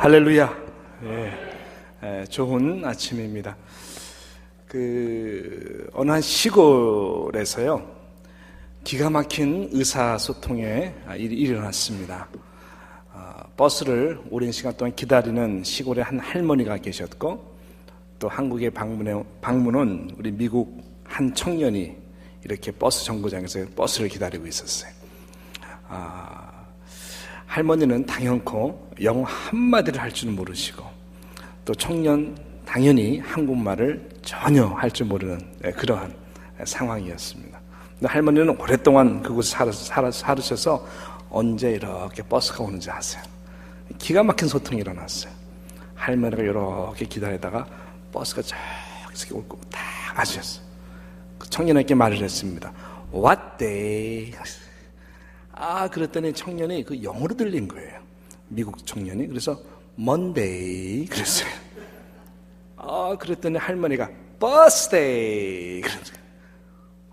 할렐루야. 좋은 아침입니다. 어느 한 시골에서요, 기가 막힌 의사소통의 일이 일어났습니다. 버스를 오랜 시간 동안 기다리는 시골의 한 할머니가 계셨고, 또 한국에 방문한 우리 미국 한 청년이 이렇게 버스 정거장에서 버스를 기다리고 있었어요. 할머니는 당연코 영어 한마디를 할 줄 모르시고, 또 청년 당연히 한국말을 전혀 할 줄 모르는 그러한 상황이었습니다. 근데 할머니는 오랫동안 그곳에 살으셔서 언제 이렇게 버스가 오는지 아세요? 기가 막힌 소통이 일어났어요. 할머니가 이렇게 기다리다가 버스가 저기서 올 거고 딱 아셨어요. 그 청년에게 말을 했습니다. What day? 그랬더니 청년이 그 영어로 들린 거예요. 미국 청년이. 그래서 Monday 그랬어요. 그랬더니 할머니가 Bus day 그랬어요.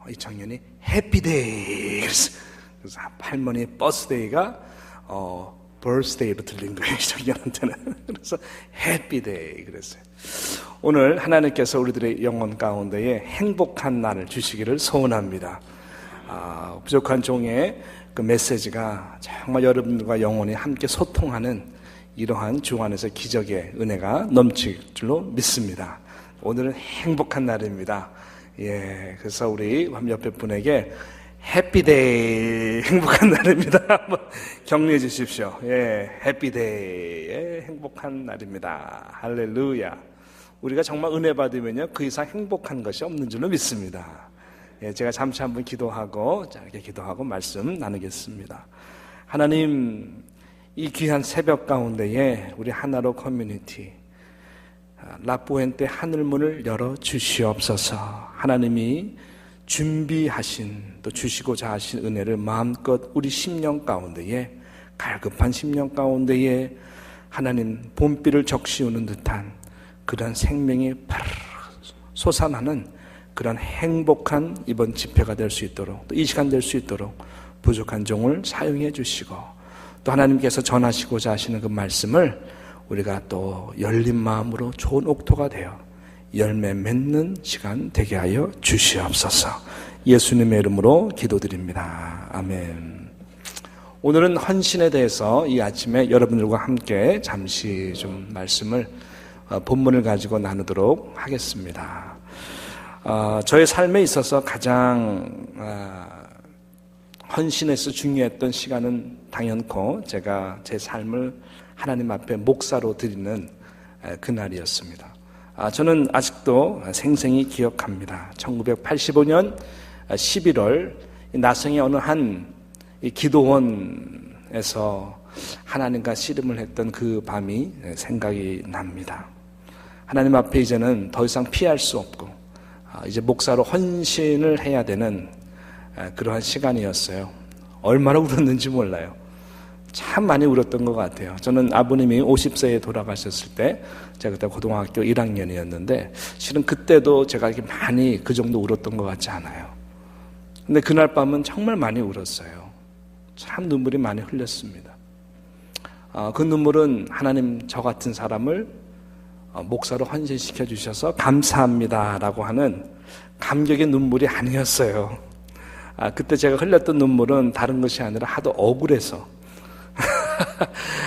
이 청년이 Happy day 그랬어요. 그래서 할머니의 버스 데이가 birthday로 들린 거예요, 청년한테는. 그래서 Happy day 그랬어요. 오늘 하나님께서 우리들의 영혼 가운데에 행복한 날을 주시기를 소원합니다. 부족한 종의 그 메시지가 정말 여러분들과 영혼이 함께 소통하는 이러한 주 안에서 기적의 은혜가 넘칠 줄로 믿습니다. 오늘은 행복한 날입니다. 그래서 우리 옆에 분에게 해피데이, 행복한 날입니다. 한번 격려해 주십시오. 해피데이, 행복한 날입니다. 할렐루야. 우리가 정말 은혜 받으면요, 그 이상 행복한 것이 없는 줄로 믿습니다. 제가 잠시 한번 짧게 기도하고 말씀 나누겠습니다. 하나님, 이 귀한 새벽 가운데에 우리 하나로 커뮤니티 라포엔테 하늘문을 열어 주시옵소서. 하나님이 준비하신 또 주시고자 하신 은혜를 마음껏 우리 심령 가운데에, 갈급한 심령 가운데에 하나님 봄비를 적시우는 듯한 그런 생명이 솟아나는 그런 행복한 이번 집회가 될 수 있도록, 또 이 시간 될 수 있도록 부족한 종을 사용해 주시고, 또 하나님께서 전하시고자 하시는 그 말씀을 우리가 또 열린 마음으로 좋은 옥토가 되어 열매 맺는 시간 되게 하여 주시옵소서. 예수님의 이름으로 기도드립니다. 아멘. 오늘은 헌신에 대해서 이 아침에 여러분들과 함께 잠시 좀 말씀을, 본문을 가지고 나누도록 하겠습니다. 저의 삶에 있어서 가장 헌신에서 중요했던 시간은 당연코 제가 제 삶을 하나님 앞에 목사로 드리는 그날이었습니다. 저는 아직도 생생히 기억합니다. 1985년 11월 나성의 어느 한 기도원에서 하나님과 씨름을 했던 그 밤이 생각이 납니다. 하나님 앞에 이제는 더 이상 피할 수 없고, 이제 목사로 헌신을 해야 되는 그러한 시간이었어요. 얼마나 울었는지 몰라요. 참 많이 울었던 것 같아요. 저는 아버님이 50세에 돌아가셨을 때 제가 그때 고등학교 1학년이었는데 실은 그때도 제가 이렇게 많이 그 정도 울었던 것 같지 않아요. 근데 그날 밤은 정말 많이 울었어요. 참 눈물이 많이 흘렸습니다. 그 눈물은 하나님 저 같은 사람을 목사로 헌신시켜 주셔서 감사합니다라고 하는 감격의 눈물이 아니었어요. 그때 제가 흘렸던 눈물은 다른 것이 아니라 하도 억울해서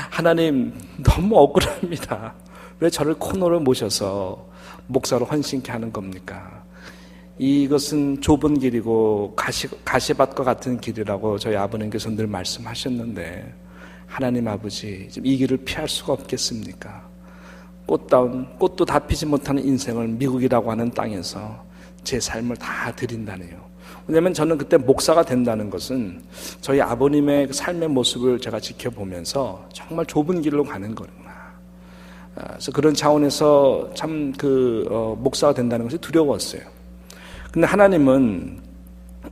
하나님 너무 억울합니다. 왜 저를 코너로 모셔서 목사로 헌신케 하는 겁니까? 이것은 좁은 길이고 가시밭과 같은 길이라고 저희 아버님께서 늘 말씀하셨는데, 하나님 아버지 지금 이 길을 피할 수가 없겠습니까? 꽃도 다 피지 못하는 인생을 미국이라고 하는 땅에서 제 삶을 다 드린다네요. 왜냐하면 저는 그때 목사가 된다는 것은 저희 아버님의 삶의 모습을 제가 지켜보면서 정말 좁은 길로 가는 거구나. 그래서 그런 차원에서 참 목사가 된다는 것이 두려웠어요. 근데 하나님은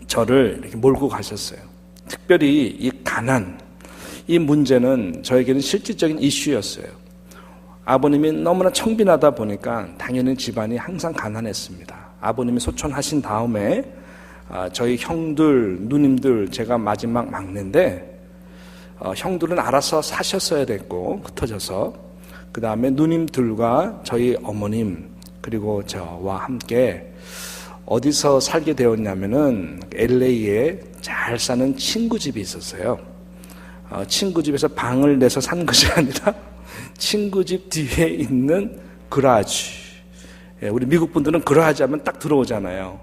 저를 이렇게 몰고 가셨어요. 특별히 이 가난, 이 문제는 저에게는 실질적인 이슈였어요. 아버님이 너무나 청빈하다 보니까 당연히 집안이 항상 가난했습니다. 아버님이 소천하신 다음에 저희 형들, 누님들, 제가 마지막 막내인데 형들은 알아서 사셨어야 됐고 흩어져서, 그 다음에 누님들과 저희 어머님 그리고 저와 함께 어디서 살게 되었냐면은 LA에 잘 사는 친구 집이 있었어요. 친구 집에서 방을 내서 산 것이 아니라 친구 집 뒤에 있는 그라지. 우리 미국 분들은 그라지 하면 딱 들어오잖아요.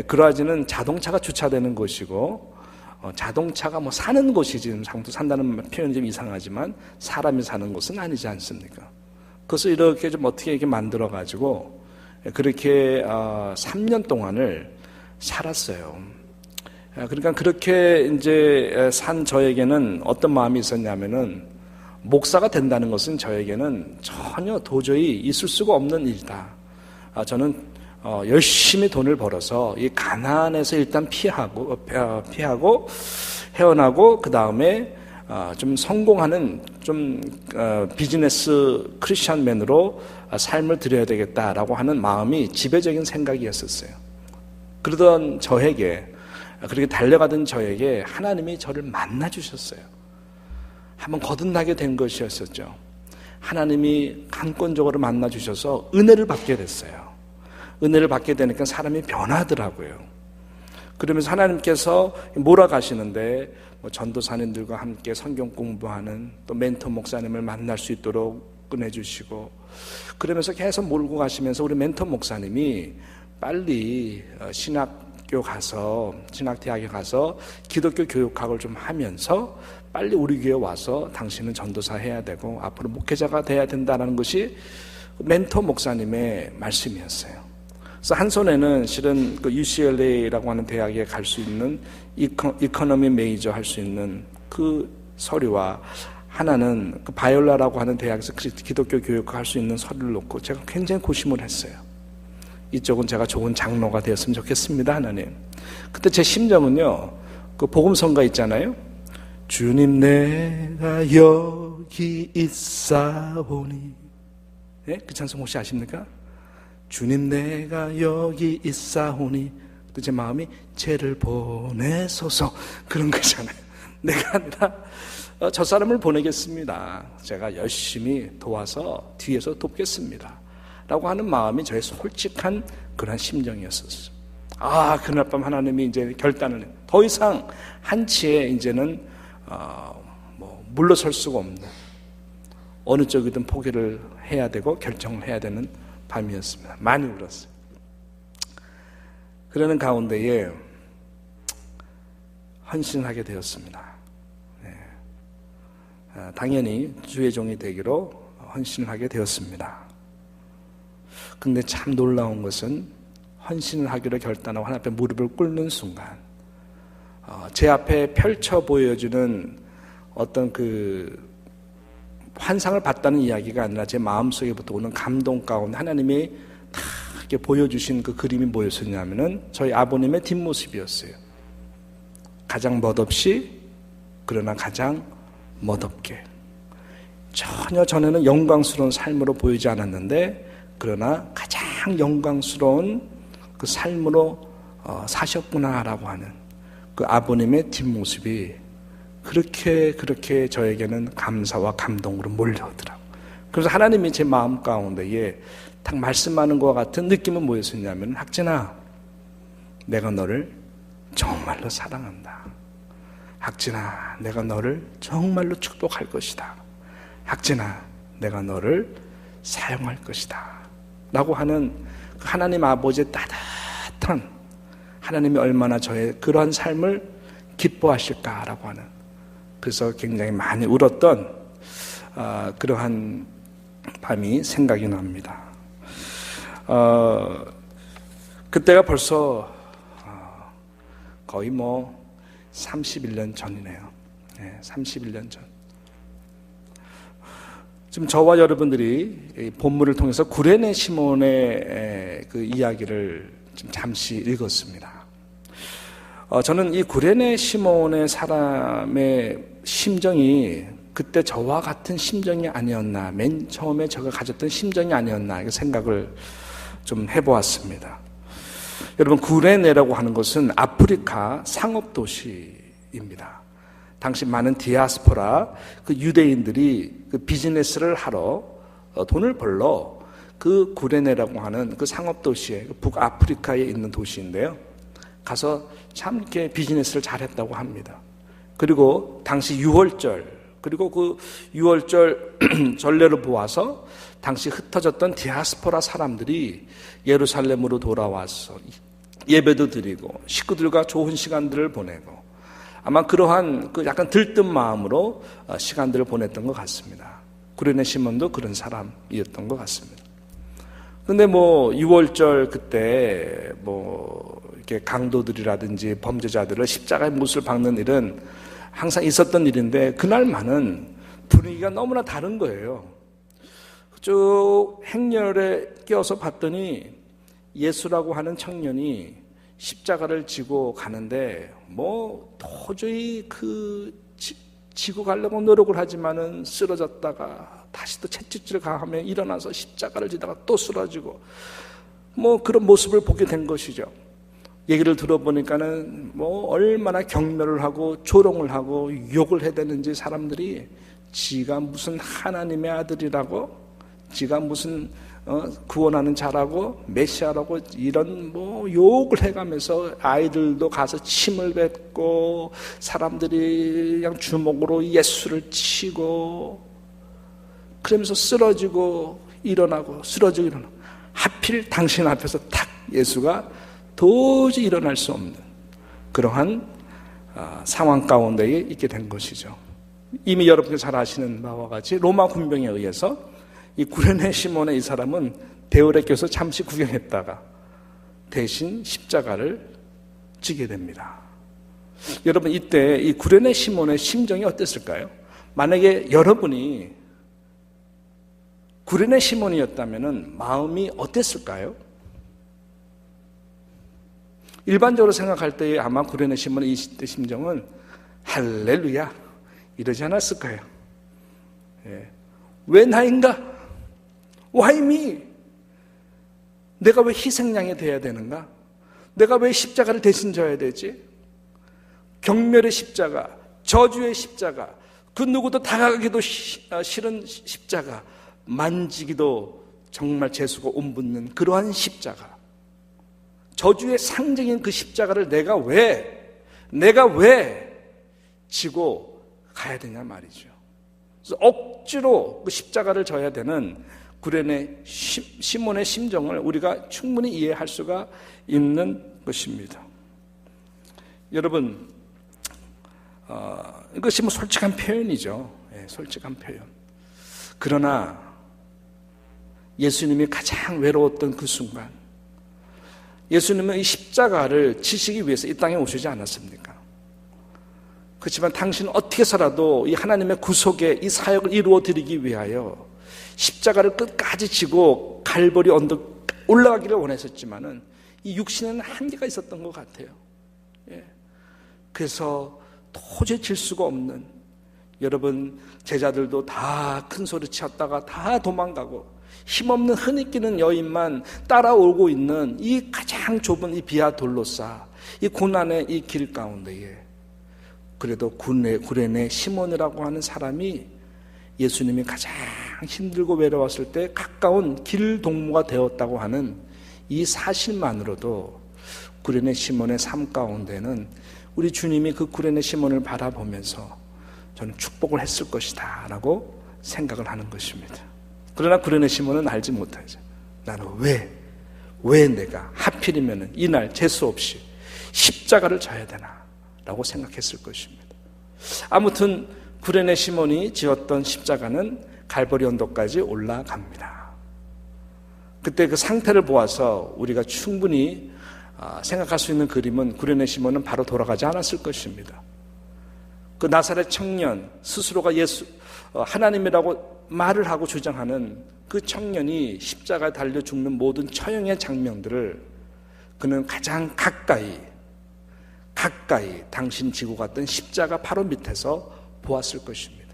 그라지는 자동차가 주차되는 곳이고 자동차가 뭐 사는 곳이지, 산다는 표현이 좀 이상하지만 사람이 사는 곳은 아니지 않습니까? 그래서 이렇게 좀 어떻게 이렇게 만들어가지고 그렇게 3년 동안을 살았어요. 그러니까 그렇게 이제 산 저에게는 어떤 마음이 있었냐면은 목사가 된다는 것은 저에게는 전혀 도저히 있을 수가 없는 일이다. 저는 열심히 돈을 벌어서 이 가난에서 일단 피하고 헤어나고 그 다음에 좀 성공하는 좀 비즈니스 크리스천맨으로 삶을 드려야 되겠다라고 하는 마음이 지배적인 생각이었었어요. 그러던 저에게, 그렇게 달려가던 저에게 하나님이 저를 만나 주셨어요. 한번 거듭나게 된 것이었었죠. 하나님이 강권적으로 만나 주셔서 은혜를 받게 됐어요. 은혜를 받게 되니까 사람이 변하더라고요. 그러면서 하나님께서 몰아가시는데 전도사님들과 함께 성경 공부하는 또 멘토 목사님을 만날 수 있도록 꺼내주시고, 그러면서 계속 몰고 가시면서 우리 멘토 목사님이 빨리 신학대학에 가서 기독교 교육학을 좀 하면서 빨리 우리 교회에 와서 당신은 전도사 해야 되고 앞으로 목회자가 돼야 된다는 것이 멘토 목사님의 말씀이었어요. 그래서 한 손에는 실은 그 UCLA라고 하는 대학에 갈 수 있는 이코노미 메이저 할 수 있는 그 서류와 하나는 그 바이올라라고 하는 대학에서 기독교 교육을 할 수 있는 서류를 놓고 제가 굉장히 고심을 했어요. 이쪽은 제가 좋은 장로가 되었으면 좋겠습니다, 하나님. 그때 제 심정은요, 그 복음성가 있잖아요. 주님 내가 여기 있사오니. 네? 그 찬송 혹시 아십니까? 주님 내가 여기 있사오니. 또 제 마음이 죄를 보내소서, 그런 거잖아요. 내가 아니라 저 사람을 보내겠습니다. 제가 열심히 도와서 뒤에서 돕겠습니다 라고 하는 마음이 저의 솔직한 그런 심정이었었어요. 그날 밤 하나님이 이제 결단을 해요. 더 이상 한치에 이제는 물러설 수가 없는, 어느 쪽이든 포기를 해야 되고 결정을 해야 되는 밤이었습니다. 많이 울었어요. 그러는 가운데에 헌신하게 되었습니다. 당연히 주의 종이 되기로 헌신을 하게 되었습니다. 근데 참 놀라운 것은 헌신을 하기로 결단하고 하나님 앞에 무릎을 꿇는 순간 제 앞에 펼쳐 보여주는 어떤 그 환상을 봤다는 이야기가 아니라 제 마음속에부터 오는 감동 가운데 하나님이 다 이렇게 보여주신 그 그림이 뭐였었냐면은 저희 아버님의 뒷모습이었어요. 가장 멋없이, 그러나 가장 멋없게. 전혀 전에는 영광스러운 삶으로 보이지 않았는데 그러나 가장 영광스러운 그 삶으로 사셨구나라고 하는 그 아버님의 뒷모습이 그렇게 저에게는 감사와 감동으로 몰려오더라고요. 그래서 하나님이 제 마음 가운데에 딱 말씀하는 것과 같은 느낌은 뭐였었냐면, 학진아, 내가 너를 정말로 사랑한다. 학진아, 내가 너를 정말로 축복할 것이다. 학진아, 내가 너를 사용할 것이다 라고 하는 하나님 아버지의 따뜻한, 하나님이 얼마나 저의 그러한 삶을 기뻐하실까라고 하는, 그래서 굉장히 많이 울었던 그러한 밤이 생각이 납니다. 그때가 벌써 거의 31년 전이네요. 31년 전. 지금 저와 여러분들이 본문을 통해서 구레네 시몬의 그 이야기를 좀 잠시 읽었습니다. 저는 이 구레네 시몬의 사람의 심정이 그때 저와 같은 심정이 아니었나, 맨 처음에 제가 가졌던 심정이 아니었나, 이렇게 생각을 좀 해보았습니다. 여러분, 구레네라고 하는 것은 아프리카 상업도시입니다. 당시 많은 디아스포라, 그 유대인들이 그 비즈니스를 하러 돈을 벌러 그 구레네라고 하는 그 상업도시에, 북아프리카에 있는 도시인데요, 가서 참 이렇게 비즈니스를 잘했다고 합니다. 그리고 당시 6월절, 그리고 그 6월절 전례를 보아서 당시 흩어졌던 디아스포라 사람들이 예루살렘으로 돌아와서 예배도 드리고 식구들과 좋은 시간들을 보내고, 아마 그러한 그 약간 들뜬 마음으로 시간들을 보냈던 것 같습니다. 구레네 시몬도 그런 사람이었던 것 같습니다. 근데 6월절 그때 이렇게 강도들이라든지 범죄자들을 십자가에 못을 박는 일은 항상 있었던 일인데, 그날만은 분위기가 너무나 다른 거예요. 쭉 행렬에 끼어서 봤더니 예수라고 하는 청년이 십자가를 지고 가는데 도저히 지고 가려고 노력을 하지만은 쓰러졌다가 다시 또 채찍질 가하며 일어나서 십자가를 지다가 또 쓰러지고 그런 모습을 보게 된 것이죠. 얘기를 들어보니까는 얼마나 경멸을 하고 조롱을 하고 욕을 해대는지, 사람들이 지가 무슨 하나님의 아들이라고, 지가 무슨 구원하는 자라고, 메시아라고, 이런 욕을 해가면서 아이들도 가서 침을 뱉고, 사람들이 그냥 주먹으로 예수를 치고, 그러면서 쓰러지고 일어나고 쓰러지고 일어나고, 하필 당신 앞에서 탁 예수가 도저히 일어날 수 없는 그러한 상황 가운데에 있게 된 것이죠. 이미 여러분들 잘 아시는 바와 같이 로마 군병에 의해서 이 구레네 시몬의 이 사람은 대궐에 껴서 잠시 구경했다가 대신 십자가를 지게 됩니다. 여러분, 이때 이 구레네 시몬의 심정이 어땠을까요? 만약에 여러분이 구레네 시몬이었다면 마음이 어땠을까요? 일반적으로 생각할 때에 아마 구레네 시몬의 이 심정은 할렐루야 이러지 않았을 거예요. 왜 나인가? Why me? 내가 왜 희생양이 돼야 되는가? 내가 왜 십자가를 대신 져야 되지? 경멸의 십자가, 저주의 십자가, 그 누구도 다가가기도 싫은 십자가, 만지기도 정말 재수가 옴붙는 그러한 십자가, 저주의 상징인 그 십자가를 내가 왜 지고 가야 되냐 말이죠. 그래서 억지로 그 십자가를 져야 되는 구레네 시몬의 심정을 우리가 충분히 이해할 수가 있는 것입니다. 여러분, 이것이 솔직한 표현이죠. 솔직한 표현. 그러나 예수님이 가장 외로웠던 그 순간, 예수님은 이 십자가를 지시기 위해서 이 땅에 오시지 않았습니까? 그렇지만 당신은 어떻게 해서라도 이 하나님의 구속의 이 사역을 이루어 드리기 위하여 십자가를 끝까지 지고 갈보리 언덕 올라가기를 원했었지만은 이 육신에는 한계가 있었던 것 같아요. 그래서 도저히 질 수가 없는, 여러분 제자들도 다 큰 소리 치었다가 다 도망가고 힘없는 흐느끼는 여인만 따라오고 있는 이 가장 좁은 이 비아 돌로사, 이 고난의 이 길 가운데에 그래도 구레네 시몬이라고 하는 사람이 예수님이 가장 힘들고 외로웠을 때 가까운 길 동무가 되었다고 하는 이 사실만으로도 구레네 시몬의 삶 가운데는 우리 주님이 그 구레네 시몬을 바라보면서 저는 축복을 했을 것이다 라고 생각을 하는 것입니다. 그러나 구레네 시몬은 알지 못하죠. 나는 왜 내가 하필이면 이날 재수 없이 십자가를 져야 되나 라고 생각했을 것입니다. 아무튼 구레네 시몬이 지었던 십자가는 갈보리 언덕까지 올라갑니다. 그때 그 상태를 보아서 우리가 충분히 생각할 수 있는 그림은 구레네 시몬은 바로 돌아가지 않았을 것입니다. 그 나사렛 청년, 스스로가 하나님이라고 말을 하고 주장하는 그 청년이 십자가에 달려 죽는 모든 처형의 장면들을 그는 가장 가까이 당신 지고 갔던 십자가 바로 밑에서 보았을 것입니다.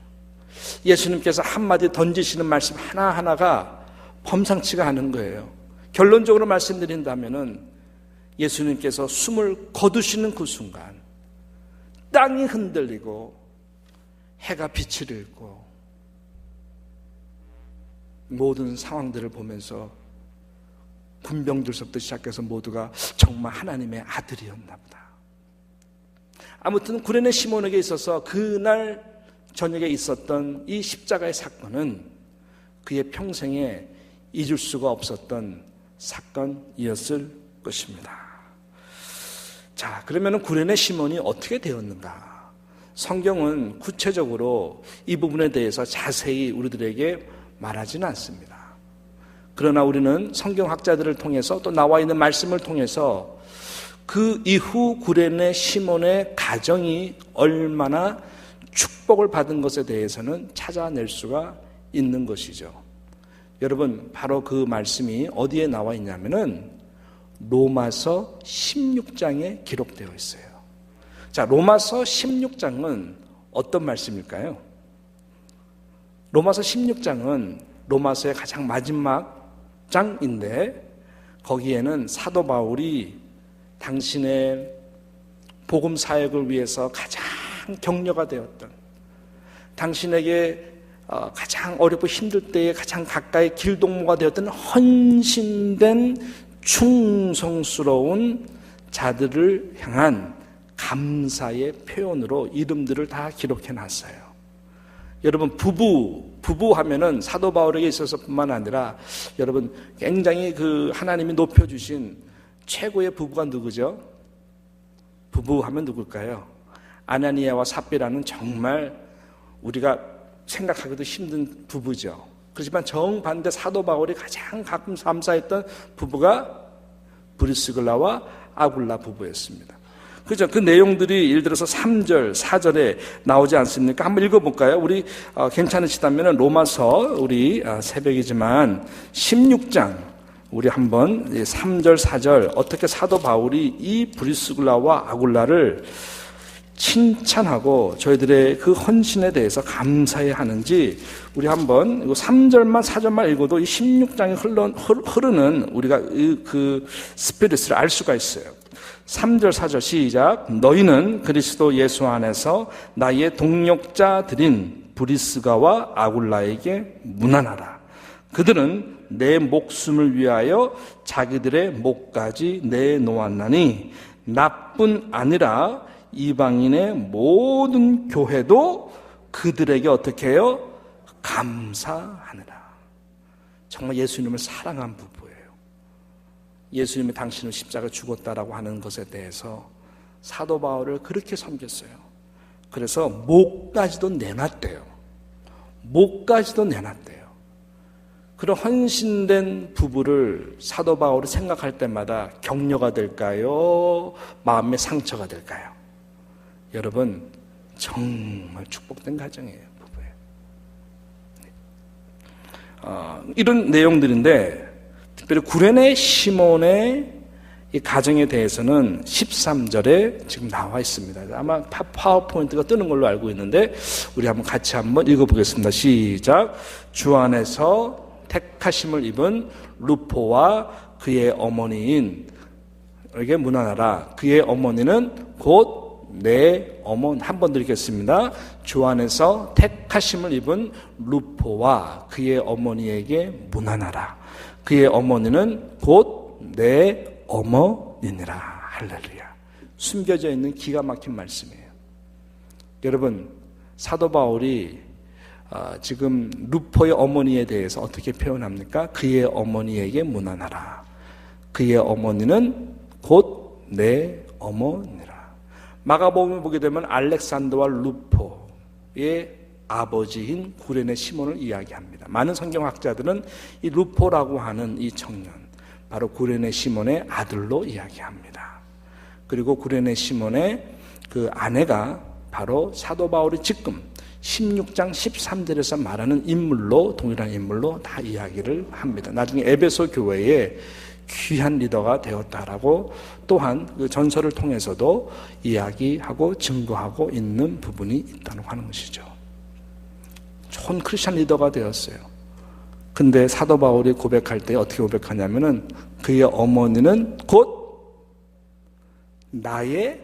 예수님께서 한마디 던지시는 말씀 하나하나가 범상치가 않은 거예요. 결론적으로 말씀드린다면은 예수님께서 숨을 거두시는 그 순간 땅이 흔들리고 해가 빛을 잃고 모든 상황들을 보면서 군병들서부터 시작해서 모두가 정말 하나님의 아들이었나 보다. 아무튼 구레네 시몬에게 있어서 그날 저녁에 있었던 이 십자가의 사건은 그의 평생에 잊을 수가 없었던 사건이었을 것입니다. 자, 그러면 구레네 시몬이 어떻게 되었는가? 성경은 구체적으로 이 부분에 대해서 자세히 우리들에게 말하지는 않습니다. 그러나 우리는 성경학자들을 통해서 또 나와 있는 말씀을 통해서 그 이후 구레네 시몬의 가정이 얼마나 축복을 받은 것에 대해서는 찾아낼 수가 있는 것이죠. 여러분, 바로 그 말씀이 어디에 나와 있냐면은 로마서 16장에 기록되어 있어요. 자, 로마서 16장은 어떤 말씀일까요? 로마서 16장은 로마서의 가장 마지막 장인데 거기에는 사도 바울이 당신의 복음 사역을 위해서 가장 격려가 되었던, 당신에게 가장 어렵고 힘들 때에 가장 가까이 길동무가 되었던 헌신된 충성스러운 자들을 향한 감사의 표현으로 이름들을 다 기록해 놨어요. 여러분, 부부 하면은 사도 바울에게 있어서 뿐만 아니라 여러분 굉장히 그 하나님이 높여주신 최고의 부부가 누구죠? 부부 하면 누굴까요? 아나니아와 삽비라는 정말 우리가 생각하기도 힘든 부부죠. 그렇지만 정반대 사도 바울이 가장 가끔 감사했던 부부가 브리스글라와 아굴라 부부였습니다. 그죠? 그 내용들이 예를 들어서 3절, 4절에 나오지 않습니까? 한번 읽어볼까요? 우리 괜찮으시다면 로마서 우리 새벽이지만 16장 우리 한번 3절, 4절 어떻게 사도 바울이 이 브리스글라와 아굴라를 칭찬하고 저희들의 그 헌신에 대해서 감사해야 하는지 우리 한번 3절만 4절만 읽어도 이 16장에 흐르는 우리가 그 스피릿을 알 수가 있어요. 3절 4절 시작. 너희는 그리스도 예수 안에서 나의 동역자들인 브리스가와 아굴라에게 문안하라. 그들은 내 목숨을 위하여 자기들의 목까지 내놓았나니 나뿐 아니라 이방인의 모든 교회도 그들에게 어떻게 해요? 감사하느라. 정말 예수님을 사랑한 부부예요. 예수님이 당신을 십자가 죽었다라고 하는 것에 대해서 사도 바울을 그렇게 섬겼어요. 그래서 목까지도 내놨대요. 목까지도 내놨대요. 그런 헌신된 부부를 사도 바울이 생각할 때마다 격려가 될까요? 마음의 상처가 될까요? 여러분, 정말 축복된 가정이에요. 부부예요. 이런 내용들인데 특별히 구레네 시몬의 이 가정에 대해서는 13절에 지금 나와 있습니다. 아마 파워포인트가 뜨는 걸로 알고 있는데 우리 같이 한번 읽어보겠습니다. 시작. 주 안에서 택하심을 입은 루포와 그의 어머니인 에게 문안하라. 그의 어머니는 곧 내 어머니. 한 번 드리겠습니다. 주 안에서 택하심을 입은 루포와 그의 어머니에게 문안하라. 그의 어머니는 곧 내 어머니니라. 할렐루야. 숨겨져 있는 기가 막힌 말씀이에요. 여러분, 사도 바울이 지금 루포의 어머니에 대해서 어떻게 표현합니까? 그의 어머니에게 문안하라. 그의 어머니는 곧 내 어머니라. 마가복음을 보게 되면 알렉산더와 루포의 아버지인 구레네 시몬을 이야기합니다. 많은 성경학자들은 이 루포라고 하는 이 청년, 바로 구레네 시몬의 아들로 이야기합니다. 그리고 구레네 시몬의 그 아내가 바로 사도 바울이 지금 16장 13절에서 말하는 인물로, 동일한 인물로 다 이야기를 합니다. 나중에 에베소 교회에 귀한 리더가 되었다라고 또한 그 전설을 통해서도 이야기하고 증거하고 있는 부분이 있다고 하는 것이죠. 좋은 크리스찬 리더가 되었어요. 근데 사도 바울이 고백할 때 어떻게 고백하냐면은 그의 어머니는 곧 나의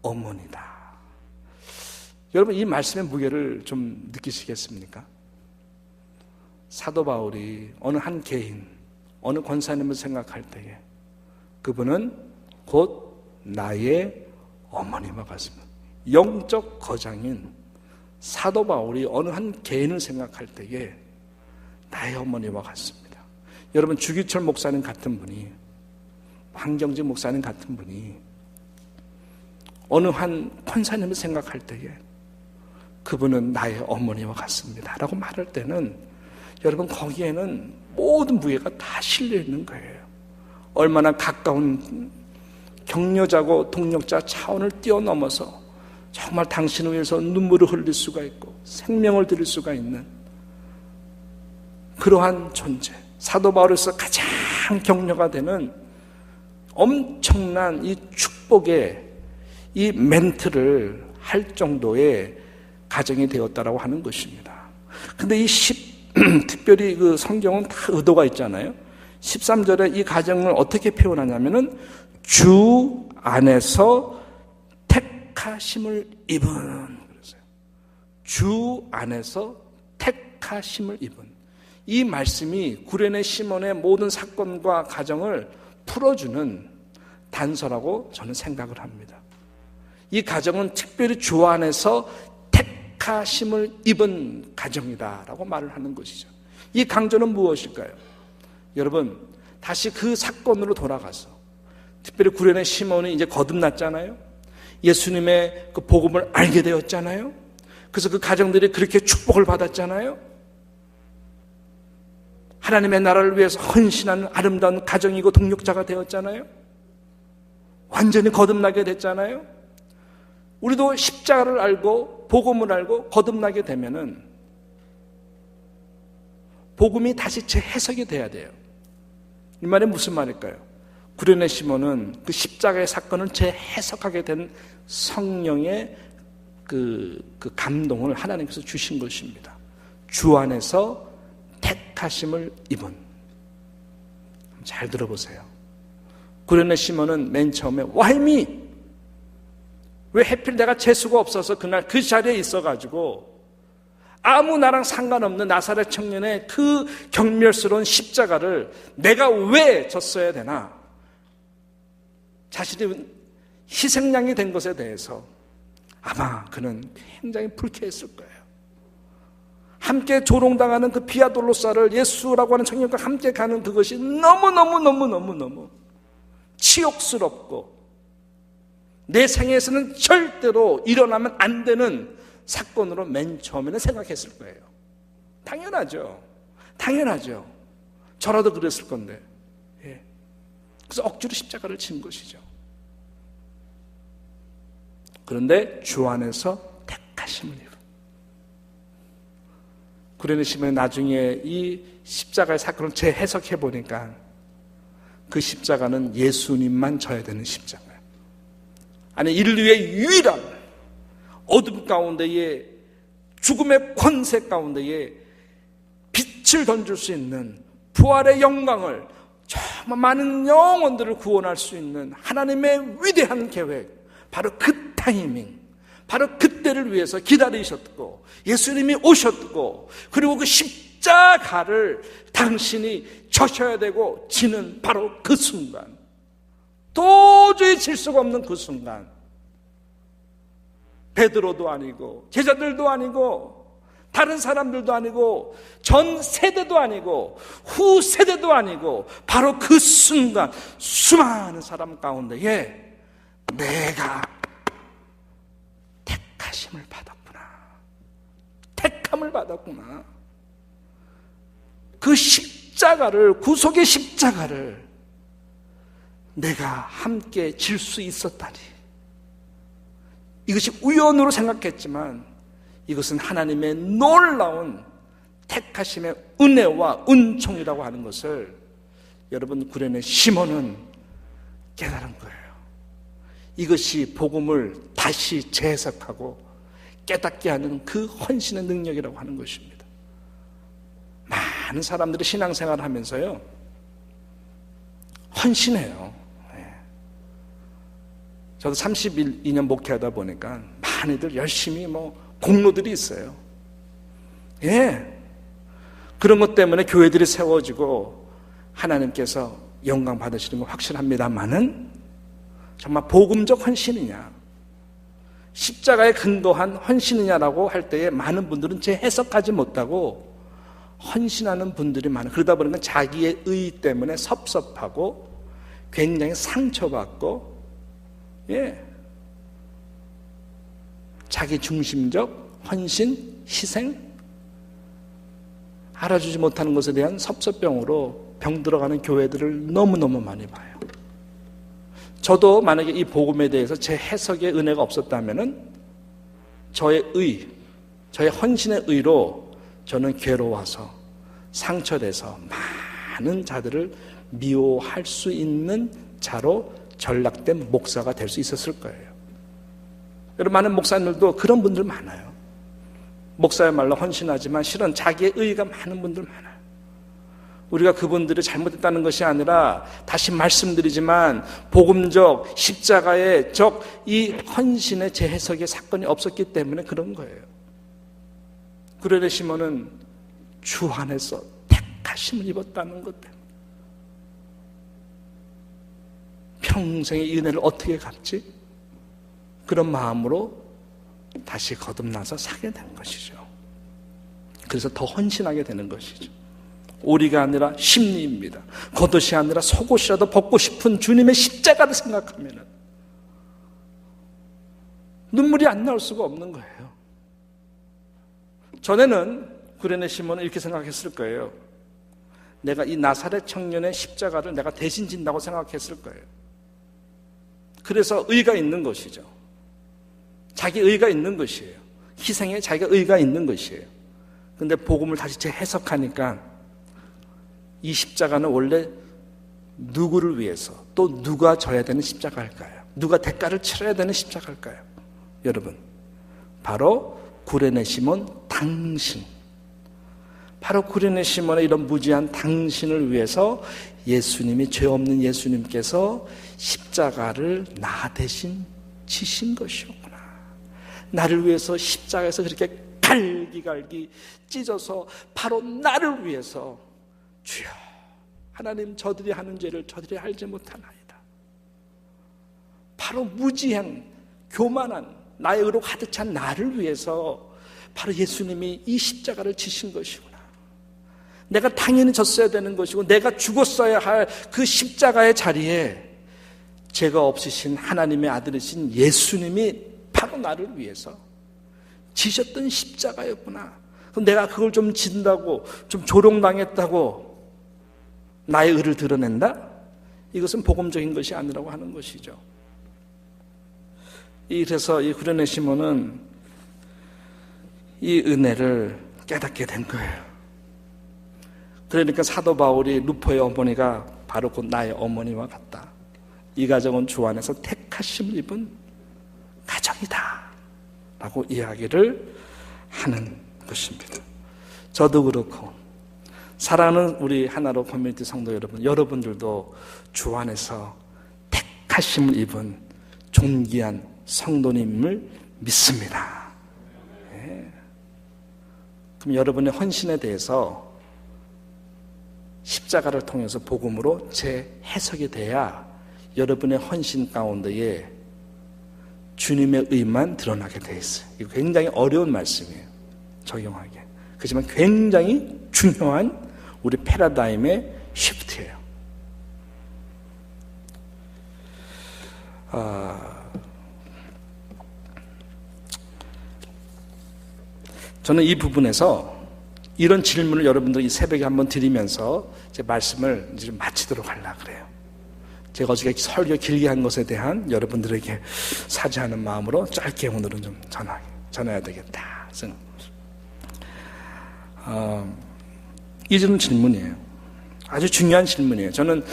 어머니다. 여러분, 이 말씀의 무게를 좀 느끼시겠습니까? 사도 바울이 어느 한 개인, 어느 권사님을 생각할 때에 그분은 곧 나의 어머니와 같습니다. 영적 거장인 사도 바울이 어느 한 개인을 생각할 때에 나의 어머니와 같습니다. 여러분, 주기철 목사님 같은 분이, 황경직 목사님 같은 분이 어느 한 권사님을 생각할 때에 그분은 나의 어머니와 같습니다 라고 말할 때는 여러분, 거기에는 모든 무게가 다 실려 있는 거예요. 얼마나 가까운 격려자고 동력자 차원을 뛰어넘어서 정말 당신을 위해서 눈물을 흘릴 수가 있고 생명을 드릴 수가 있는 그러한 존재, 사도 바울에서 가장 격려가 되는 엄청난 이 축복의 이 멘트를 할 정도의 가정이 되었다라고 하는 것입니다. 근데 특별히 그 성경은 다 의도가 있잖아요. 13절에 이 가정을 어떻게 표현하냐면은 주 안에서 택하심을 입은, 그랬어요. 주 안에서 택하심을 입은. 이 말씀이 구레네 시몬의 모든 사건과 가정을 풀어주는 단서라고 저는 생각을 합니다. 이 가정은 특별히 주 안에서 택하심을 입은 가정이다라고 말을 하는 것이죠. 이 강조는 무엇일까요? 여러분, 다시 그 사건으로 돌아가서 특별히 구레네 시몬이 이제 거듭났잖아요. 예수님의 그 복음을 알게 되었잖아요. 그래서 그 가정들이 그렇게 축복을 받았잖아요. 하나님의 나라를 위해서 헌신하는 아름다운 가정이고 동력자가 되었잖아요. 완전히 거듭나게 됐잖아요. 우리도 십자가를 알고 복음을 알고 거듭나게 되면은 복음이 다시 재해석이 돼야 돼요. 이 말이 무슨 말일까요? 구레네 시몬은 그 십자가의 사건을 재해석하게 된 성령의 그 감동을 하나님께서 주신 것입니다. 주 안에서 택하심을 입은. 잘 들어보세요. 구레네 시몬은 맨 처음에 와이미, 왜 하필 내가 재수가 없어서 그날 그 자리에 있어가지고 아무 나랑 상관없는 나사렛 청년의 그 경멸스러운 십자가를 내가 왜 졌어야 되나, 자신이 희생양이 된 것에 대해서 아마 그는 굉장히 불쾌했을 거예요. 함께 조롱당하는 그 비아돌로사를 예수라고 하는 청년과 함께 가는 그것이 너무너무 치욕스럽고 내 생애에서는 절대로 일어나면 안 되는 사건으로 맨 처음에는 생각했을 거예요. 당연하죠. 저라도 그랬을 건데. 예. 그래서 억지로 십자가를 친 것이죠. 그런데 주 안에서 택하심을 입은. 구레네 시몬이 나중에 이 십자가의 사건을 재해석해 보니까 그 십자가는 예수님만 져야 되는 십자가예요. 아니, 인류의 유일한 어둠 가운데에, 죽음의 권세 가운데에 빛을 던질 수 있는 부활의 영광을, 정말 많은 영혼들을 구원할 수 있는 하나님의 위대한 계획, 바로 그 타이밍, 바로 그때를 위해서 기다리셨고 예수님이 오셨고, 그리고 그 십자가를 당신이 져셔야 되고 지는 바로 그 순간, 도저히 질 수가 없는 그 순간, 베드로도 아니고 제자들도 아니고 다른 사람들도 아니고 전 세대도 아니고 후 세대도 아니고 바로 그 순간 수많은 사람 가운데에 내가 택하심을 받았구나, 택함을 받았구나, 그 십자가를, 구속의 십자가를 내가 함께 질 수 있었다니. 이것이 우연으로 생각했지만 이것은 하나님의 놀라운 택하심의 은혜와 은총이라고 하는 것을 여러분, 구레네 시몬은 깨달은 거예요. 이것이 복음을 다시 재해석하고 깨닫게 하는 그 헌신의 능력이라고 하는 것입니다. 많은 사람들이 신앙생활을 하면서요, 헌신해요. 저도 32년 목회하다 보니까 많이들 열심히 공로들이 있어요. 예. 그런 것 때문에 교회들이 세워지고 하나님께서 영광 받으시는 건 확실합니다만은 정말 복음적 헌신이냐, 십자가에 근거한 헌신이냐라고 할 때에 많은 분들은 재해석하지 못하고 헌신하는 분들이 많아요. 그러다 보니까 자기의 의 때문에 섭섭하고 굉장히 상처받고, 자기 중심적 헌신, 희생, 알아주지 못하는 것에 대한 섭섭병으로 병들어가는 교회들을 너무너무 많이 봐요. 저도 만약에 이 복음에 대해서 제 해석의 은혜가 없었다면은 저의 헌신의 의로 저는 괴로워서 상처돼서 많은 자들을 미워할 수 있는 자로 전락된 목사가 될 수 있었을 거예요. 여러분, 많은 목사님들도 그런 분들 많아요. 목사야말로 헌신하지만 실은 자기의 의의가 많은 분들 많아요. 우리가 그분들이 잘못했다는 것이 아니라 다시 말씀드리지만 복음적 십자가의 이 헌신의 재해석의 사건이 없었기 때문에 그런 거예요. 구레네 시몬은 주 안에서 택하심을 입었다는 것 때문에 평생의 은혜를 어떻게 갚지? 그런 마음으로 다시 거듭나서 사게 된 것이죠. 그래서 더 헌신하게 되는 것이죠. 오리가 아니라 심리입니다. 겉옷이 아니라 속옷이라도 벗고 싶은 주님의 십자가를 생각하면 눈물이 안 나올 수가 없는 거예요. 전에는 구레네 시몬은 이렇게 생각했을 거예요. 내가 이 나사렛 청년의 십자가를 내가 대신 진다고 생각했을 거예요. 그래서 의가 있는 것이죠. 자기 의가 있는 것이에요. 희생에 자기가 의가 있는 것이에요. 그런데 복음을 다시 재해석하니까 이 십자가는 원래 누구를 위해서, 또 누가 져야 되는 십자가일까요? 누가 대가를 치러야 되는 십자가일까요? 여러분, 바로 구레네 시몬 당신, 바로 구레네 시몬의 이런 무지한 당신을 위해서 예수님이, 죄 없는 예수님께서 십자가를 나 대신 지신 것이었구나. 나를 위해서 십자가에서 그렇게 갈기갈기 찢어서 바로 나를 위해서, 주여 하나님, 저들이 하는 죄를 저들이 알지 못하나이다. 바로 무지한 교만한 나의 의로 가득 찬 나를 위해서 바로 예수님이 이 십자가를 지신 것이구나. 내가 당연히 졌어야 되는 것이고 내가 죽었어야 할 그 십자가의 자리에 죄가 없으신 하나님의 아들이신 예수님이 바로 나를 위해서 지셨던 십자가였구나. 그럼 내가 그걸 좀 진다고, 좀 조롱당했다고 나의 의를 드러낸다? 이것은 복음적인 것이 아니라고 하는 것이죠. 그래서 이 구레네 시몬은 이 은혜를 깨닫게 된 거예요. 그러니까 사도 바울이 루포의 어머니가 바로 곧 나의 어머니와 같다. 이 가정은 주 안에서 택하심을 입은 가정이다 라고 이야기를 하는 것입니다. 저도 그렇고 사랑하는 우리 하나로 커뮤니티 성도 여러분, 여러분들도 주 안에서 택하심을 입은 존귀한 성도님을 믿습니다. 네. 그럼 여러분의 헌신에 대해서 십자가를 통해서 복음으로 재해석이 돼야 여러분의 헌신 가운데에 주님의 의만 드러나게 돼 있어요. 이거 굉장히 어려운 말씀이에요. 적용하기. 그렇지만 굉장히 중요한 우리 패러다임의 시프트예요. 저는 이 부분에서 이런 질문을 여러분들 이 새벽에 한번 드리면서 제 말씀을 이제 좀 마치도록 하려고 그래요. 제가 어저께 설교 길게 한 것에 대한 여러분들에게 사죄하는 마음으로 짧게 오늘은 좀 전해야 되겠다. 이런 질문이에요. 아주 중요한 질문이에요. 저는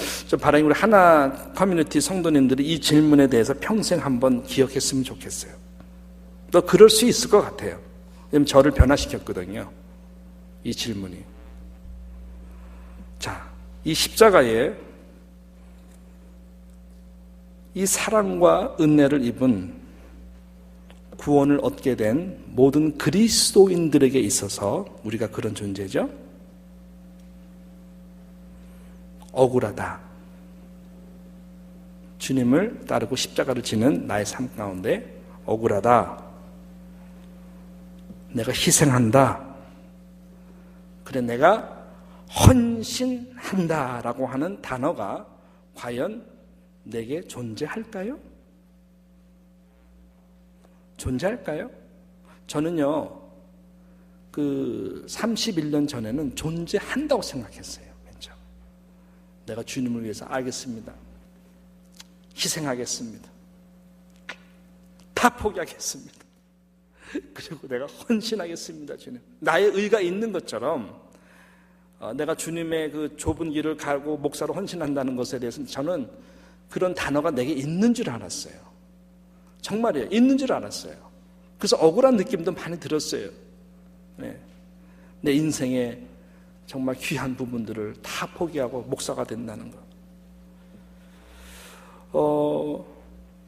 바람이 우리 하나 커뮤니티 성도님들이 이 질문에 대해서 평생 한번 기억했으면 좋겠어요. 또 그럴 수 있을 것 같아요. 왜냐면 저를 변화시켰거든요. 이 질문이. 자, 이 십자가에 이 사랑과 은혜를 입은 구원을 얻게 된 모든 그리스도인들에게 있어서 우리가 그런 존재죠. 억울하다. 주님을 따르고 십자가를 지는 나의 삶 가운데 억울하다. 내가 희생한다. 그래, 내가 헌신한다라고 하는 단어가 과연 내게 존재할까요? 존재할까요? 저는요, 31년 전에는 존재한다고 생각했어요. 그렇죠? 내가 주님을 위해서 알겠습니다. 희생하겠습니다. 다 포기하겠습니다. 그리고 내가 헌신하겠습니다, 주님. 나의 의가 있는 것처럼 내가 주님의 그 좁은 길을 가고 목사로 헌신한다는 것에 대해서는 저는 그런 단어가 내게 있는 줄 알았어요. 정말이에요. 있는 줄 알았어요. 그래서 억울한 느낌도 많이 들었어요. 네. 내 인생의 정말 귀한 부분들을 다 포기하고 목사가 된다는 거.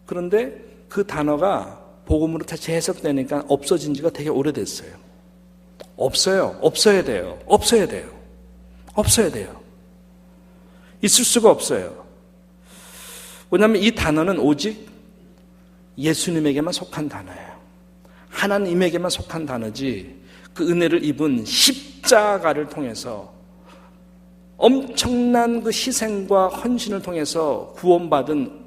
그런데 그 단어가 복음으로 다시 해석되니까 없어진 지가 되게 오래됐어요. 없어요. 없어야 돼요. 없어야 돼요. 없어야 돼요. 있을 수가 없어요. 왜냐하면 이 단어는 오직 예수님에게만 속한 단어예요. 하나님에게만 속한 단어지, 그 은혜를 입은 십자가를 통해서 엄청난 그 희생과 헌신을 통해서 구원받은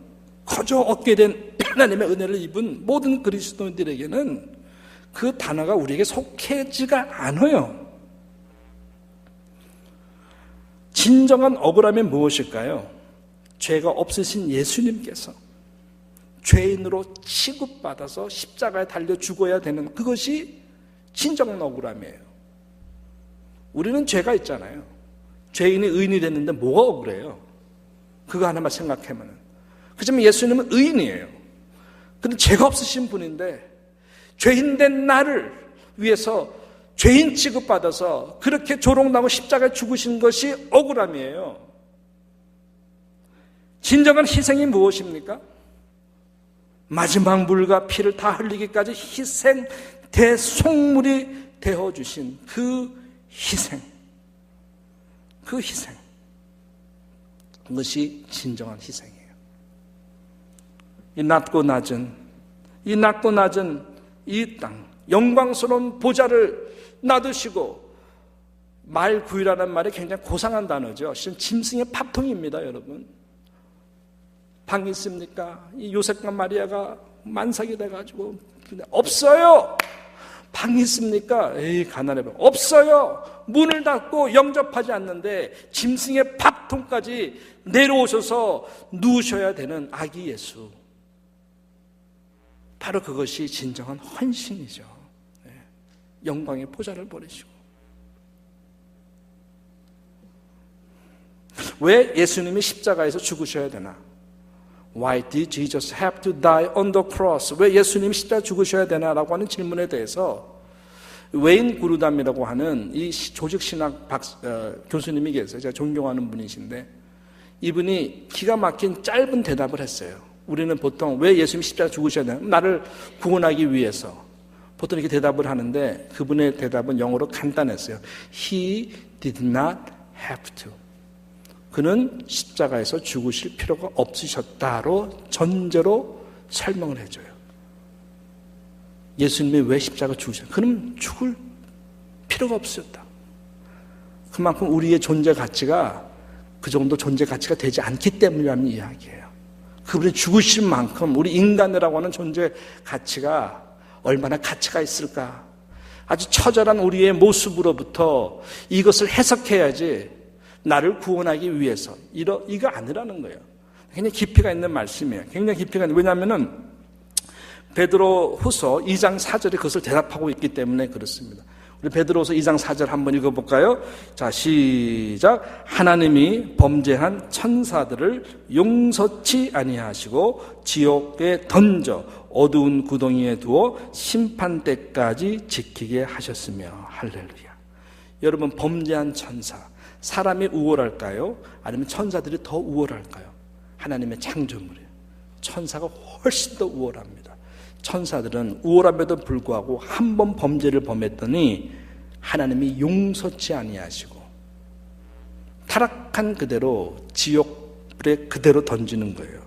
거저 얻게 된 하나님의 은혜를 입은 모든 그리스도인들에게는 그 단어가 우리에게 속해지가 않아요. 진정한 억울함이 무엇일까요? 죄가 없으신 예수님께서 죄인으로 취급받아서 십자가에 달려 죽어야 되는 그것이 진정한 억울함이에요. 우리는 죄가 있잖아요. 죄인이 의인이 됐는데 뭐가 억울해요? 그거 하나만 생각하면. 그렇지만 예수님은 의인이에요. 근데 죄가 없으신 분인데 죄인된 나를 위해서 죄인 취급받아서 그렇게 조롱당하고 십자가에 죽으신 것이 억울함이에요. 진정한 희생이 무엇입니까? 마지막 물과 피를 다 흘리기까지 희생 대속물이 되어주신 그 희생, 그 희생, 그것이 진정한 희생이에요. 이 낮고 낮은 이 땅, 영광스러운 보좌를 놔두시고, 말구이라는 말이 굉장히 고상한 단어죠. 지금 짐승의 팝통입니다, 여러분. 방 있습니까? 이 요셉과 마리아가 만삭이 돼가지고 없어요. 방 있습니까? 에이, 가난해. 없어요. 문을 닫고 영접하지 않는데 짐승의 밥통까지 내려오셔서 누우셔야 되는 아기 예수. 바로 그것이 진정한 헌신이죠. 영광의 보좌를 버리시고. 왜 예수님이 십자가에서 죽으셔야 되나? Why did Jesus have to die on the cross? 왜 예수님이 십자가에 죽으셔야 되나라고 하는 질문에 대해서 웨인 구르담이라고 하는 이 조직신학 교수님이 계세요. 제가 존경하는 분이신데 이분이 기가 막힌 짧은 대답을 했어요. 우리는 보통 왜 예수님이 십자가에 죽으셔야 되나? 나를 구원하기 위해서. 보통 이렇게 대답을 하는데 그분의 대답은 영어로 간단했어요. He did not have to. 그는 십자가에서 죽으실 필요가 없으셨다로 전제로 설명을 해줘요. 예수님이 왜 십자가 죽으셨어요? 그는 죽을 필요가 없으셨다. 그만큼 우리의 존재 가치가 그 정도 존재 가치가 되지 않기 때문이라는 이야기예요. 그분이 죽으신 만큼 우리 인간이라고 하는 존재 가치가 얼마나 가치가 있을까? 아주 처절한 우리의 모습으로부터 이것을 해석해야지 나를 구원하기 위해서 이거 아니라는 거예요. 굉장히 깊이가 있는 말씀이에요. 굉장히 깊이가 있는. 왜냐하면은 베드로 후서 2장 4절에 그것을 대답하고 있기 때문에 그렇습니다. 우리 베드로후서 2장 4절 한번 읽어볼까요? 자, 시작. 하나님이 범죄한 천사들을 용서치 아니하시고 지옥에 던져 어두운 구덩이에 두어 심판 때까지 지키게 하셨으며. 할렐루야. 여러분, 범죄한 천사, 사람이 우월할까요? 아니면 천사들이 더 우월할까요? 하나님의 창조물이에요. 천사가 훨씬 더 우월합니다. 천사들은 우월함에도 불구하고 한 번 범죄를 범했더니 하나님이 용서치 아니하시고 타락한 그대로 지옥불에 그대로 던지는 거예요.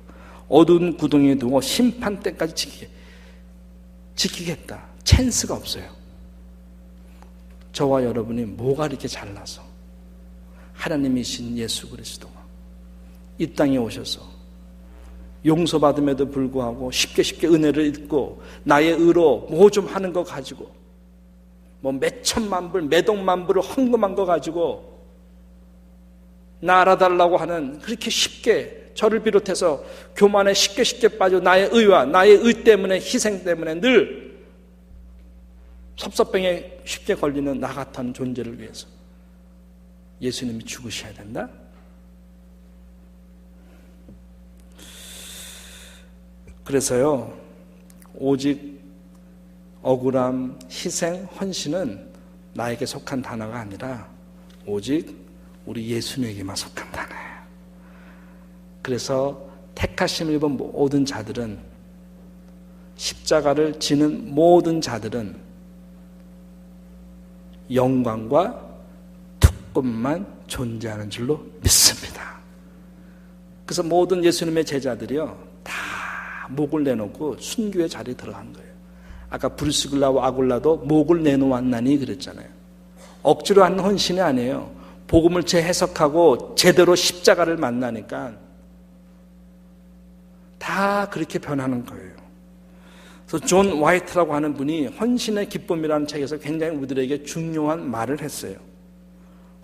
어두운 구덩이에 두고 심판 때까지 지키겠다. 찬스가 없어요. 저와 여러분이 뭐가 이렇게 잘나서 하나님이신 예수 그리스도가 이 땅에 오셔서 용서받음에도 불구하고 쉽게 은혜를 잊고 나의 의로 뭐 좀 하는 거 가지고 뭐 몇천만 불, 몇억만 불을 헌금한 거 가지고 나 알아달라고 하는 그렇게 쉽게 저를 비롯해서 교만에 쉽게 빠져 나의 의와 나의 의 때문에 희생 때문에 늘 섭섭병에 쉽게 걸리는 나 같은 존재를 위해서 예수님이 죽으셔야 된다? 그래서요, 오직 억울함, 희생, 헌신은 나에게 속한 단어가 아니라 오직 우리 예수님에게만 속한 단어예요. 그래서 택하심을 입은 모든 자들은, 십자가를 지는 모든 자들은 영광과 특권만 존재하는 줄로 믿습니다. 그래서 모든 예수님의 제자들이요, 다 목을 내놓고 순교의 자리에 들어간 거예요. 아까 브리스길라와 아굴라도 목을 내놓았나니 그랬잖아요. 억지로 한 헌신이 아니에요. 복음을 재해석하고 제대로 십자가를 만나니까 다 그렇게 변하는 거예요. 그래서 존 화이트라고 하는 분이 헌신의 기쁨이라는 책에서 굉장히 우리들에게 중요한 말을 했어요.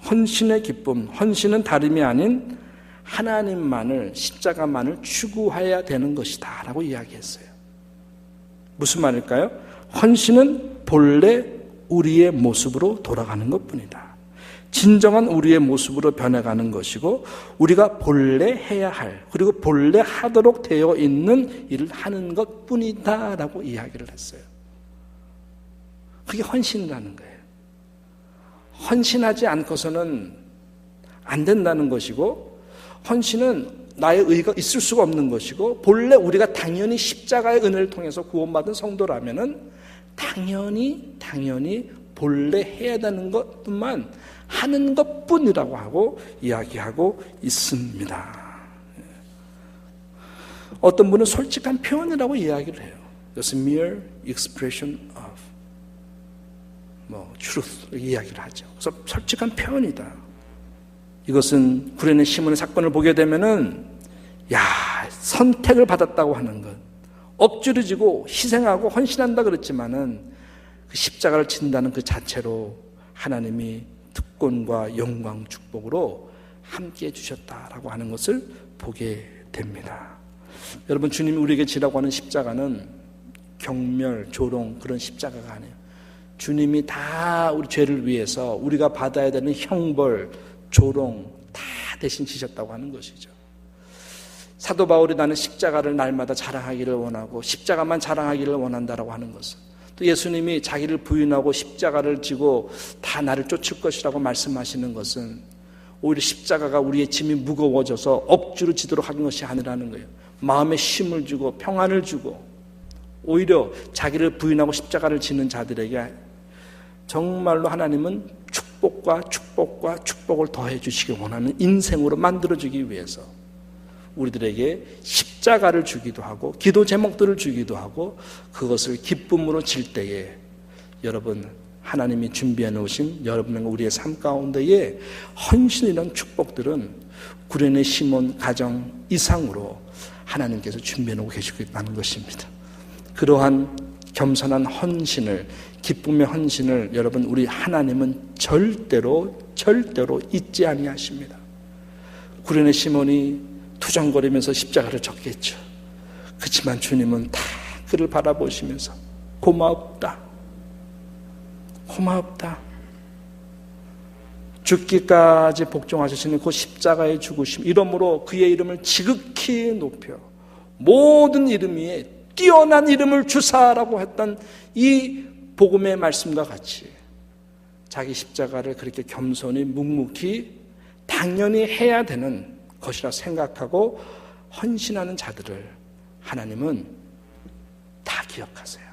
헌신의 기쁨, 헌신은 다름이 아닌 하나님만을, 십자가만을 추구해야 되는 것이다 라고 이야기했어요. 무슨 말일까요? 헌신은 본래 우리의 모습으로 돌아가는 것뿐이다. 진정한 우리의 모습으로 변해가는 것이고 우리가 본래 해야 할, 그리고 본래 하도록 되어 있는 일을 하는 것뿐이다 라고 이야기를 했어요. 그게 헌신이라는 거예요. 헌신하지 않고서는 안 된다는 것이고, 헌신은 나의 의가 있을 수가 없는 것이고, 본래 우리가 당연히 십자가의 은혜를 통해서 구원받은 성도라면은 당연히 본래 해야 되는 것뿐만 하는 것뿐이라고 하고 이야기하고 있습니다. 어떤 분은 솔직한 표현이라고 이야기를 해요. Just mere expression of truth 이야기를 하죠. 그래서 솔직한 표현이다. 이것은 구레네 시몬의 사건을 보게 되면은 선택을 받았다고 하는 것, 억지로 지고 희생하고 헌신한다 그랬지만은 그 십자가를 진다는 그 자체로 하나님이 특권과 영광, 축복으로 함께 해주셨다라고 하는 것을 보게 됩니다. 여러분, 주님이 우리에게 지라고 하는 십자가는 경멸, 조롱 그런 십자가가 아니에요. 주님이 다 우리 죄를 위해서 우리가 받아야 되는 형벌, 조롱 다 대신 지셨다고 하는 것이죠. 사도 바울이 나는 십자가를 날마다 자랑하기를 원하고 십자가만 자랑하기를 원한다라고 하는 것은, 또 예수님이 자기를 부인하고 십자가를 지고 다 나를 쫓을 것이라고 말씀하시는 것은 오히려 십자가가 우리의 짐이 무거워져서 억지로 지도록 하는 것이 아니라는 거예요. 마음에 쉼을 주고 평안을 주고, 오히려 자기를 부인하고 십자가를 지는 자들에게 정말로 하나님은 축복을 더해 주시기 원하는 인생으로 만들어주기 위해서 우리들에게 십자가를 주기도 하고 기도 제목들을 주기도 하고, 그것을 기쁨으로 질 때에 여러분, 하나님이 준비해 놓으신 여러분과 우리의 삶 가운데에 헌신이라는 축복들은 구레네 시몬 가정 이상으로 하나님께서 준비해 놓고 계시고 있다는 것입니다. 그러한 겸손한 헌신을, 기쁨의 헌신을 여러분, 우리 하나님은 절대로 잊지 아니하십니다. 구레네 시몬이 투정거리면서 십자가를 졌겠죠. 그렇지만 주님은 다 그를 바라보시면서 고맙다. 죽기까지 복종하시는 그 십자가의 죽으심, 이러므로 그의 이름을 지극히 높여 모든 이름 위에 뛰어난 이름을 주사라고 했던 이 복음의 말씀과 같이 자기 십자가를 그렇게 겸손히 묵묵히 당연히 해야 되는 것이라 생각하고 헌신하는 자들을 하나님은 다 기억하세요.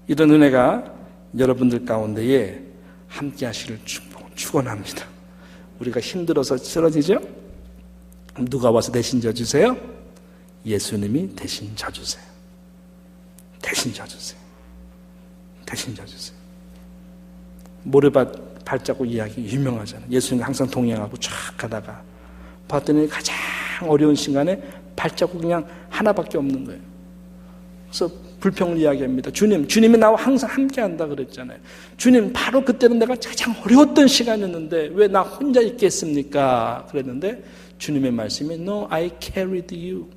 이런 은혜가 여러분들 가운데에 함께 하시를 축원합니다. 우리가 힘들어서 쓰러지죠? 누가 와서 대신 져주세요? 예수님이 대신 져주세요. 대신 져주세요. 대신 져주세요. 모래밭 발자국 이야기 유명하잖아요. 예수님이 항상 동행하고 쫙 가다가 봤더니 가장 어려운 시간에 발자국 그냥 하나밖에 없는 거예요. 그래서 불평을 이야기합니다. 주님이 나와 항상 함께 한다 그랬잖아요. 주님, 바로 그때는 내가 가장 어려웠던 시간이었는데 왜 나 혼자 있겠습니까? 그랬는데 주님의 말씀이 No, I carried you.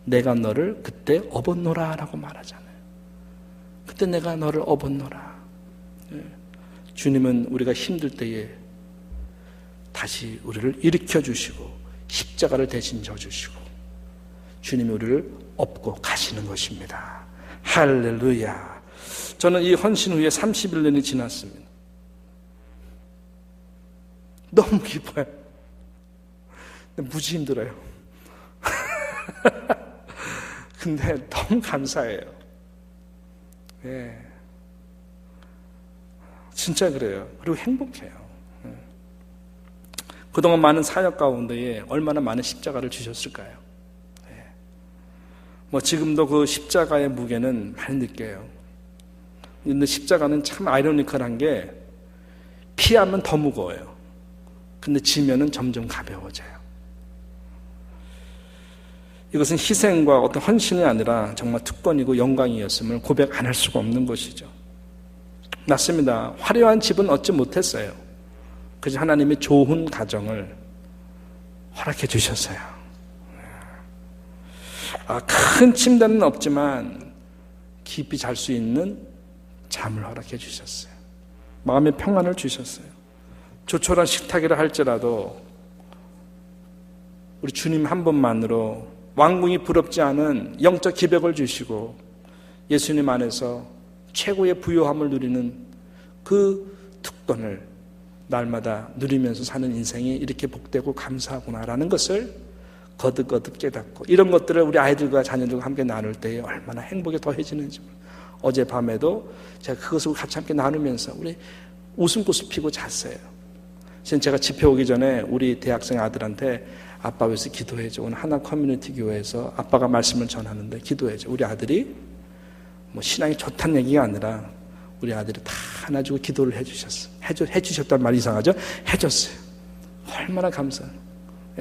내가 너를 그때 업었노라 라고 말하잖아요. 그때 내가 너를 업었노라. 주님은 우리가 힘들 때에 다시 우리를 일으켜 주시고 십자가를 대신 져주시고 주님이 우리를 업고 가시는 것입니다. 할렐루야. 저는 이 헌신 후에 31년이 지났습니다. 너무 기뻐요. 무지 힘들어요. 근데 너무 감사해요. 예. 진짜 그래요. 그리고 행복해요. 그동안 많은 사역 가운데에 얼마나 많은 십자가를 주셨을까요? 뭐 지금도 그 십자가의 무게는 많이 느껴요. 근데 십자가는 참 아이러니컬한 게 피하면 더 무거워요. 근데 지면은 점점 가벼워져요. 이것은 희생과 어떤 헌신이 아니라 정말 특권이고 영광이었음을 고백 안 할 수가 없는 것이죠. 맞습니다. 화려한 집은 얻지 못했어요. 그래서 하나님이 좋은 가정을 허락해 주셨어요. 큰 침대는 없지만 깊이 잘 수 있는 잠을 허락해 주셨어요. 마음의 평안을 주셨어요. 조촐한 식탁이라 할지라도 우리 주님 한 분만으로 왕궁이 부럽지 않은 영적 기백을 주시고 예수님 안에서 최고의 부요함을 누리는 그 특권을 날마다 누리면서 사는 인생이 이렇게 복되고 감사하구나라는 것을 거듭거듭 깨닫고 이런 것들을 우리 아이들과 자녀들과 함께 나눌 때에 얼마나 행복이 더해지는지. 어젯밤에도 제가 그것을 같이 함께 나누면서 우리 웃음꽃을 피고 잤어요. 제가 집회 오기 전에 우리 대학생 아들한테 아빠 위해서 기도해줘. 오늘 하나 커뮤니티 교회에서 아빠가 말씀을 전하는데 기도해줘. 우리 아들이 뭐 신앙이 좋다는 얘기가 아니라 우리 아들이 다 하나 주고 기도를 해주셨어요. 해주셨단 말 이상하죠? 해줬어요. 얼마나 감사해요.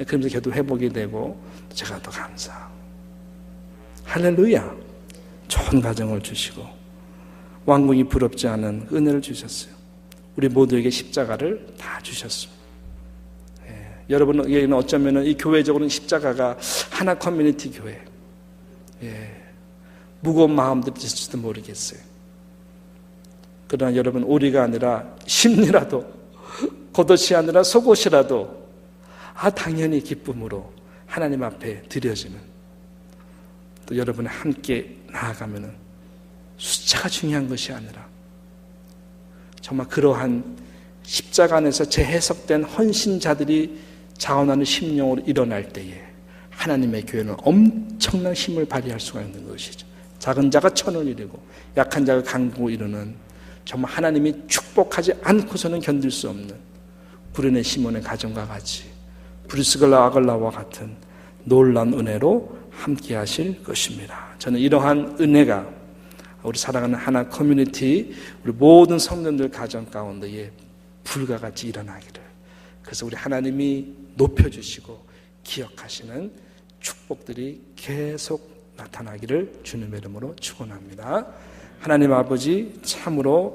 그러면서 걔도 회복이 되고 제가 더 감사하고. 할렐루야. 좋은 가정을 주시고 왕궁이 부럽지 않은 은혜를 주셨어요. 우리 모두에게 십자가를 다 주셨습니다. 여러분에게는 어쩌면 이 교회적으로는 십자가가 하나 커뮤니티 교회 무거운 마음들이 있을지도 모르겠어요. 그러나 여러분 오리가 아니라 심리라도 겉옷이 아니라 속옷이라도 당연히 기쁨으로 하나님 앞에 드려지는 또 여러분이 함께 나아가면 숫자가 중요한 것이 아니라 정말 그러한 십자가 안에서 재해석된 헌신자들이 자원하는 심령으로 일어날 때에 하나님의 교회는 엄청난 힘을 발휘할 수가 있는 것이죠. 작은 자가 천을 이루고 약한 자가 강국을 이루는 정말 하나님이 축복하지 않고서는 견딜 수 없는 구레네 시몬의 가정과 같이 브리스글라 아글라와 같은 놀라운 은혜로 함께 하실 것입니다. 저는 이러한 은혜가 우리 사랑하는 하나 커뮤니티 우리 모든 성도들 가정 가운데에 불과 같이 일어나기를, 그래서 우리 하나님이 높여주시고 기억하시는 축복들이 계속 나타나기를 주님의 이름으로 축원합니다. 하나님 아버지, 참으로